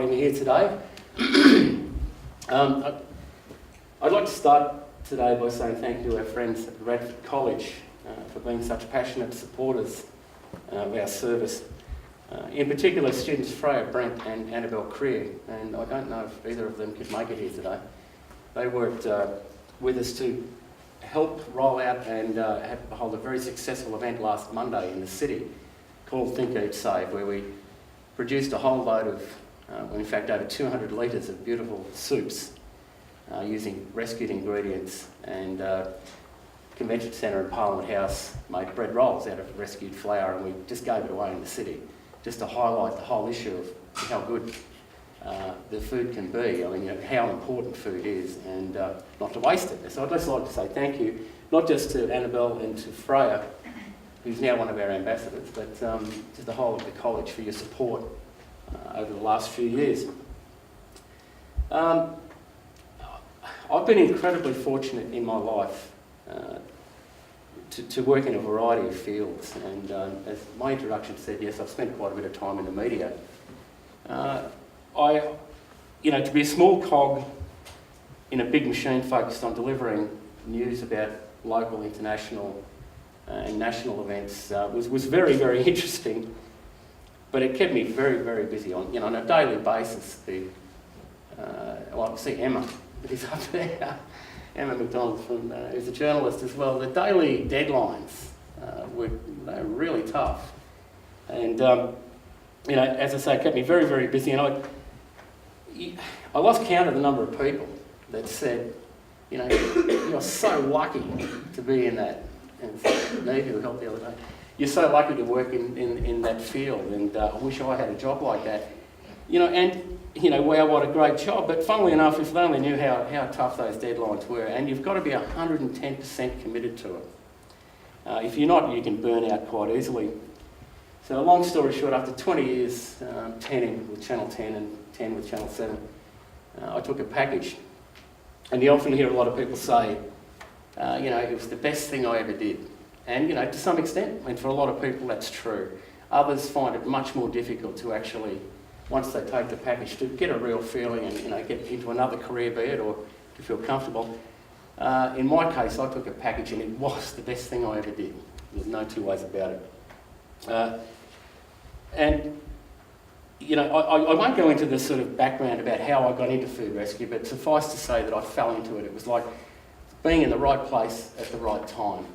inviting me here today. I'd like to start today by saying thank you to our friends at Radford College for being such passionate supporters of our service. In particular, students Freya Brent and Annabelle Creer, and I don't know if either of them could make it here today. They worked with us to help roll out and hold a very successful event last Monday in the city called Think Eat Save, where we produced a whole load of, in fact over 200 litres of beautiful soups using rescued ingredients, and Convention Centre and Parliament House made bread rolls out of rescued flour, and we just gave it away in the city just to highlight the whole issue of how good the food can be. I mean, you know, how important food is, and not to waste it. So I'd just like to say thank you, not just to Annabelle and to Freya, who's now one of our ambassadors, but to the whole of the college for your support over the last few years. I've been incredibly fortunate in my life to work in a variety of fields, and as my introduction said, yes, I've spent quite a bit of time in the media. To be a small cog in a big machine focused on delivering news about local, international and national events was very, very interesting, but it kept me very, very busy on a daily basis. I see Emma is up there. Emma McDonald is a journalist as well. The daily deadlines were really tough, and as I say, it kept me very, very busy. And I lost count of the number of people that said, you're so lucky to be in that. And Neve, who helped the other day, you're so lucky to work in that field, and I wish I had a job like that. Wow, what a great job. But funnily enough, if they only knew how tough those deadlines were, and you've got to be 110% committed to it. If you're not, you can burn out quite easily. So long story short, after 20 years, 10 with Channel 10 and 10 with Channel 7, I took a package. And you often hear a lot of people say, it was the best thing I ever did. And, to some extent, and for a lot of people, that's true. Others find it much more difficult to actually, once they take the package, to get a real feeling and, get into another career, be it, or to feel comfortable. In my case, I took a package and it was the best thing I ever did. There's no two ways about it. I won't go into the sort of background about how I got into food rescue, but suffice to say that I fell into it. It was like being in the right place at the right time.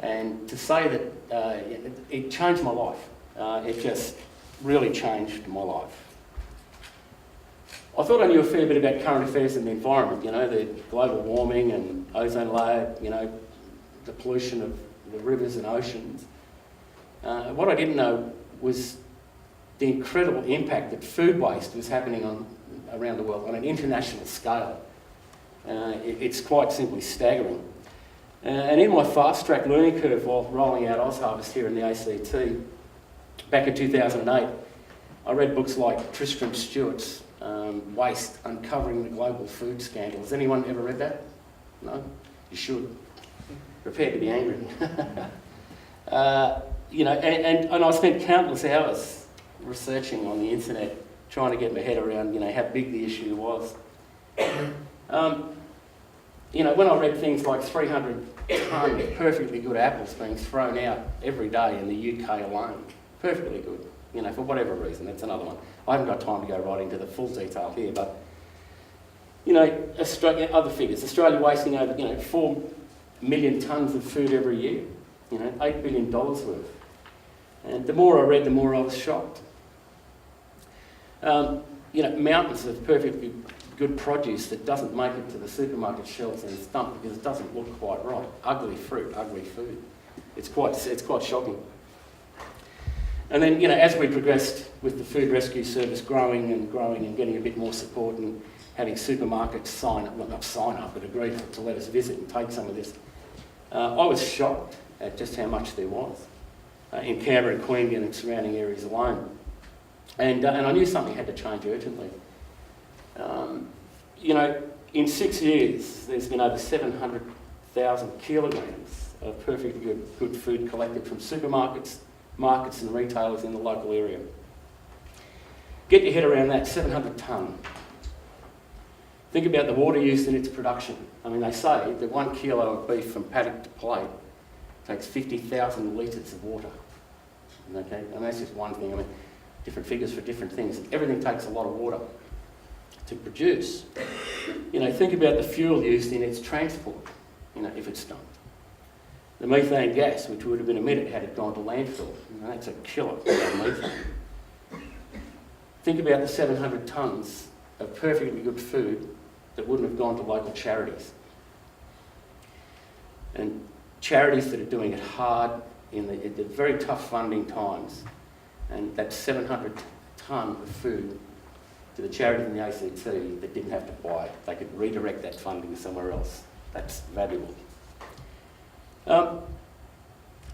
And to say that it changed my life. It just really changed my life. I thought I knew a fair bit about current affairs in the environment, the global warming and ozone layer, the pollution of the rivers and oceans. What I didn't know was the incredible impact that food waste was happening around the world on an international scale. It's quite simply staggering. And in my fast-track learning curve while rolling out OzHarvest here in the ACT, back in 2008, I read books like Tristram Stewart's Waste, Uncovering the Global Food Scandal. Has anyone ever read that? No? You should. Prepare to be angry. And I spent countless hours researching on the internet, trying to get my head around, how big the issue was. When I read things like 300 tonnes of perfectly good apples being thrown out every day in the UK alone, perfectly good, for whatever reason, that's another one. I haven't got time to go right into the full detail here, but, Australia, other figures, Australia wasting over, 4 million tonnes of food every year, $8 billion worth. And the more I read, the more I was shocked. Mountains of perfectly good produce that doesn't make it to the supermarket shelves and it's dumped because it doesn't look quite right. Ugly fruit, ugly food. It's quite shocking. And then, as we progressed with the food rescue service growing and getting a bit more support and having supermarkets agree to let us visit and take some of this, I was shocked at just how much there was in Canberra and Queanbeyan and surrounding areas alone. And I knew something had to change urgently. In 6 years, there's been over 700,000 kilograms of perfectly good food collected from supermarkets, markets and retailers in the local area. Get your head around that, 700 tonne. Think about the water used in its production. I mean, they say that 1 kilo of beef from paddock to plate takes 50,000 litres of water. Okay, and that's just one thing. I mean, different figures for different things. Everything takes a lot of water to produce. You know, think about the fuel used in its transport, you know, if it's dumped. The methane gas, which would have been emitted had it gone to landfill, you know, that's a killer of methane. Think about the 700 tonnes of perfectly good food that wouldn't have gone to local charities. And charities that are doing it hard in the very tough funding times. And that's 700 tonne of food to the charities in the ACT that didn't have to buy it. They could redirect that funding somewhere else. That's valuable. And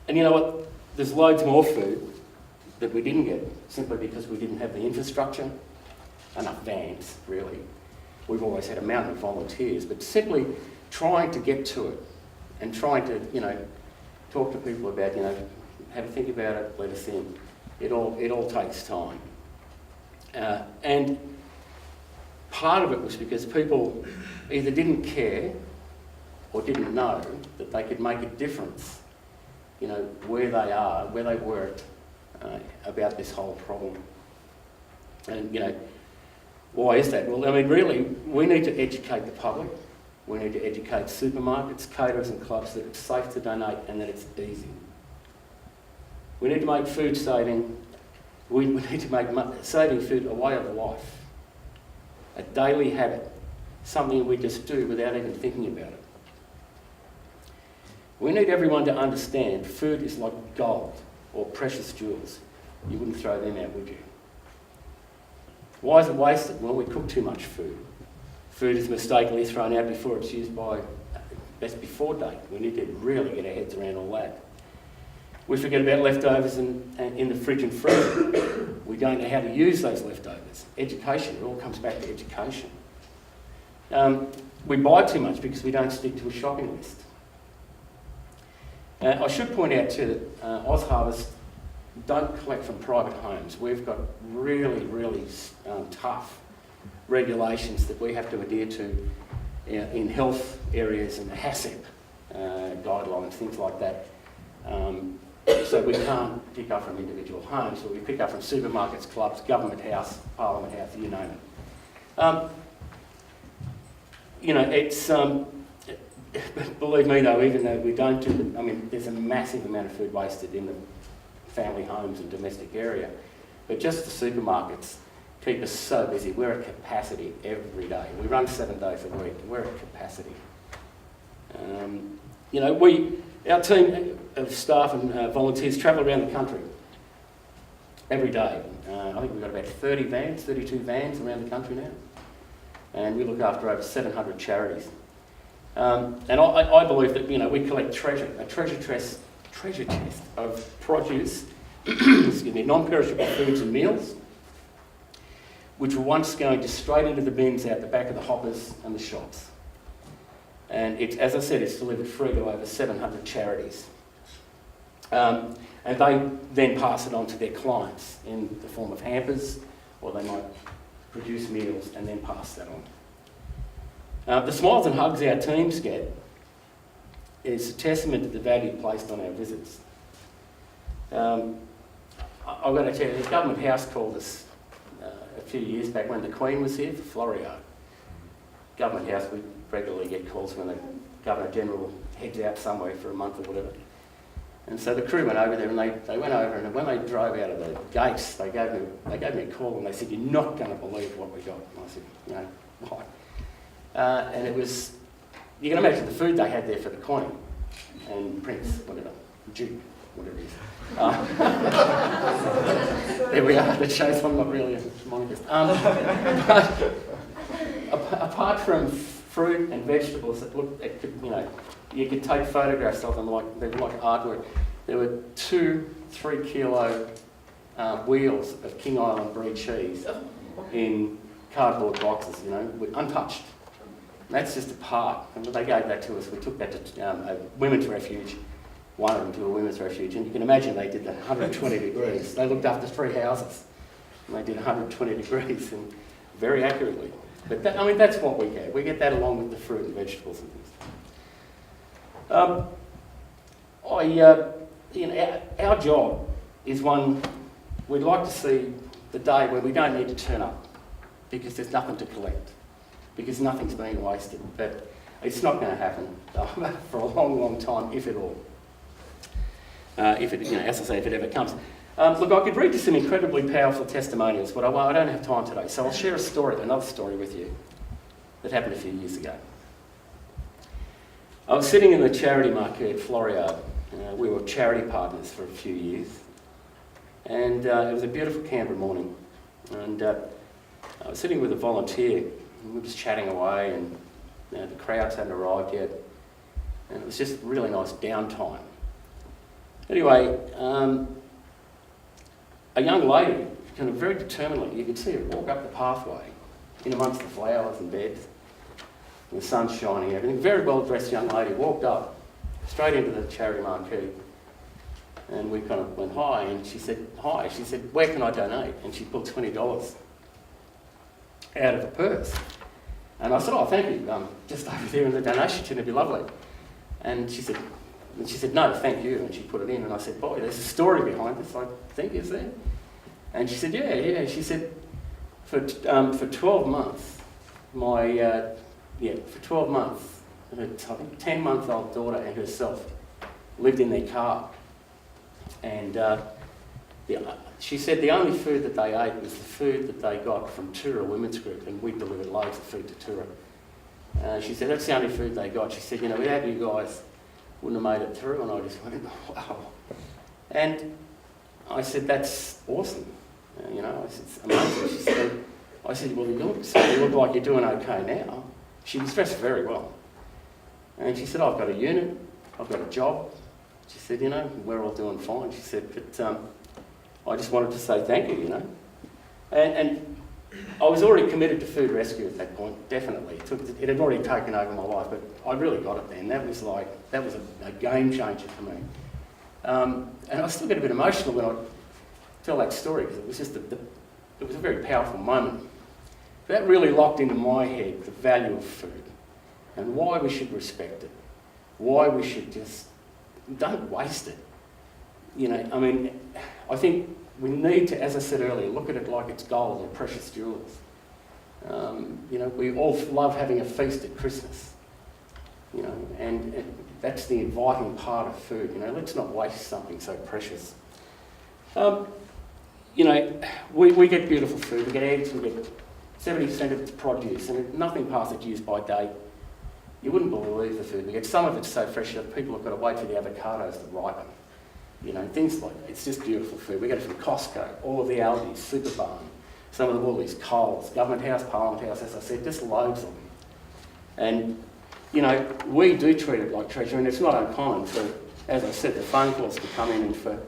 you know what? There's loads more food that we didn't get simply because we didn't have the infrastructure, enough vans, really. We've always had a mountain of volunteers, but simply trying to get to it and trying to, you know, talk to people about, you know, have a think about it, let us in. It all takes time. And part of it was because people either didn't care or didn't know that they could make a difference, you know, where they are, where they worked, about this whole problem. And, you know, why is that? Well, I mean, really, we need to educate the public. We need to educate supermarkets, caterers and clubs that it's safe to donate and that it's easy. We need to make food saving, we need to make saving food a way of life, a daily habit, something we just do without even thinking about it. We need everyone to understand food is like gold or precious jewels. You wouldn't throw them out, would you? Why is it wasted? Well, we cook too much food. Food is mistakenly thrown out before it's used by best before date. We need to really get our heads around all that. We forget about leftovers in the fridge and freezer. We don't know how to use those leftovers. Education, it all comes back to education. We buy too much because we don't stick to a shopping list. I should point out too that OzHarvest don't collect from private homes. We've got really, really tough regulations that we have to adhere to in health areas and the HACCP guidelines, things like that. So we can't pick up from individual homes, but we pick up from supermarkets, clubs, government house, parliament house, you name it. You know, it's, believe me though, even though we don't do it, I mean, there's a massive amount of food wasted in the family homes and domestic area, but just the supermarkets keep us so busy. We're at capacity every day. We run 7 days a week. We're at capacity. You know, our team of staff and volunteers travel around the country every day. I think we've got about 32 vans around the country now. And we look after over 700 charities. And I believe that, you know, we collect a treasure chest of produce, excuse me, non-perishable foods and meals, which were once going just straight into the bins out the back of the hoppers and the shops. And it's, as I said, it's delivered free to over 700 charities. And they then pass it on to their clients in the form of hampers, or they might produce meals and then pass that on. The smiles and hugs our teams get is a testament to the value placed on our visits. I've got to tell you, the government house called us a few years back when the Queen was here for Florio. Government house, we regularly get calls when the Governor-General heads out somewhere for a month or whatever. And so the crew went over there and they went over, and when they drove out of the gates, they gave me a call and they said, "You're not going to believe what we got." And I said, "You know, why?" And it was, you can imagine the food they had there for the Queen and Prince, whatever, Duke, whatever it is. There we are, that shows I'm not really a monarchist. But apart from fruit and vegetables that look, you know, you could take photographs of them like they were like artwork. There were 2-3 kilo wheels of King Island brie cheese in cardboard boxes, you know, untouched. And that's just a part. And they gave that to us. We took that to a women's refuge, one of them to a women's refuge, and you can imagine they did that 120 degrees. They looked after 3 houses. And they did 120 degrees and very accurately. But that, I mean, that's what we get. We get that along with the fruit and vegetables and things. Our job is one we'd like to see the day where we don't need to turn up because there's nothing to collect, because nothing's being wasted. But it's not going to happen for a long, long time, if at all. If it, as I say, if it ever comes. Look, I could read you some incredibly powerful testimonials, but I don't have time today. So I'll share another story with you that happened a few years ago. I was sitting in the charity market at Florio. We were charity partners for a few years. And it was a beautiful Canberra morning. And I was sitting with a volunteer, and we were just chatting away, and the crowds hadn't arrived yet. And it was just really nice downtime. Anyway, a young lady, kind of very determinedly, you could see her walk up the pathway in amongst the flowers and beds, and the sun's shining, everything. Very well-dressed young lady walked up straight into the charity marquee, and we kind of went hi, and she said, hi. She said, where can I donate? And she pulled $20 out of her purse. And I said, oh, thank you, just over there in the donation tin, it'd be lovely. And she said, no, thank you, and she put it in, and I said, boy, there's a story behind this, I think, is there? And she said, yeah, she said, for 12 months, for 12 months, her, I think, 10-month-old daughter and herself lived in their car. And she said the only food that they ate was the food that they got from Tura Women's Group, and we delivered loads of food to Tura. She said that's the only food they got. She said, without you guys, wouldn't have made it through. And I just went, wow. And I said, that's awesome. I said, it's amazing. I said, well, you look like you're doing okay now. She was dressed very well. And she said, I've got a unit, I've got a job. She said, we're all doing fine. She said, but I just wanted to say thank you, And I was already committed to food rescue at that point, definitely. It had already taken over my life, but I really got it then. That was a game changer for me. And I still get a bit emotional when I tell that story, because it was just it was a very powerful moment. That really locked into my head the value of food and why we should respect it, why we should just don't waste it. I think we need to, as I said earlier, look at it like it's gold or precious jewels. We all love having a feast at Christmas, and that's the inviting part of food. Let's not waste something so precious. We get beautiful food. We get eggs, we get 70% of its produce, and nothing past its use by date. You wouldn't believe the food we get. Some of it's so fresh that people have got to wait for the avocados to ripen. Things like that. It's just beautiful food. We get it from Costco, all of the Aldi's, Superbarn, some of the Woolies, Coles, Government House, Parliament House, as I said, just loads of them. And, we do treat it like treasure, and it's not uncommon for, as I said, the phone calls to come in and for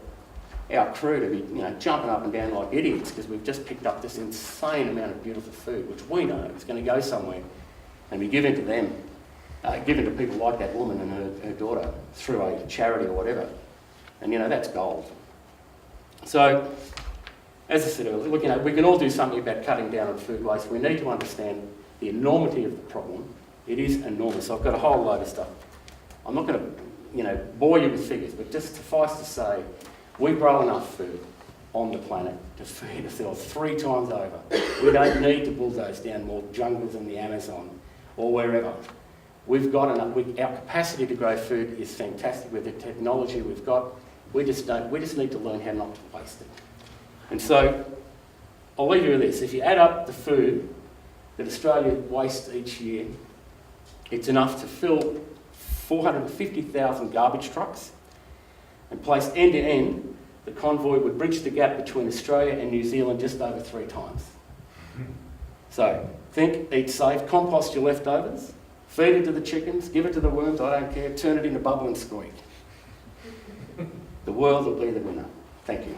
our crew to be, jumping up and down like idiots because we've just picked up this insane amount of beautiful food, which we know is going to go somewhere and be given to them, given to people like that woman and her daughter through a charity or whatever. And that's gold. So, as I said earlier, look, we can all do something about cutting down on food waste. We need to understand the enormity of the problem. It is enormous. I've got a whole load of stuff. I'm not going to, bore you with figures, but just suffice to say, we grow enough food on the planet to feed ourselves 3 times over. We don't need to bulldoze down more jungles in the Amazon or wherever. We've got enough. Our capacity to grow food is fantastic with the technology we've got. We just need to learn how not to waste it. And so, I'll leave you with this. If you add up the food that Australia wastes each year, it's enough to fill 450,000 garbage trucks, and placed end to end, the convoy would bridge the gap between Australia and New Zealand just over 3 times. So, think, eat safe, compost your leftovers, feed it to the chickens, give it to the worms, I don't care, turn it into bubble and squeak. The world will be the winner. Thank you.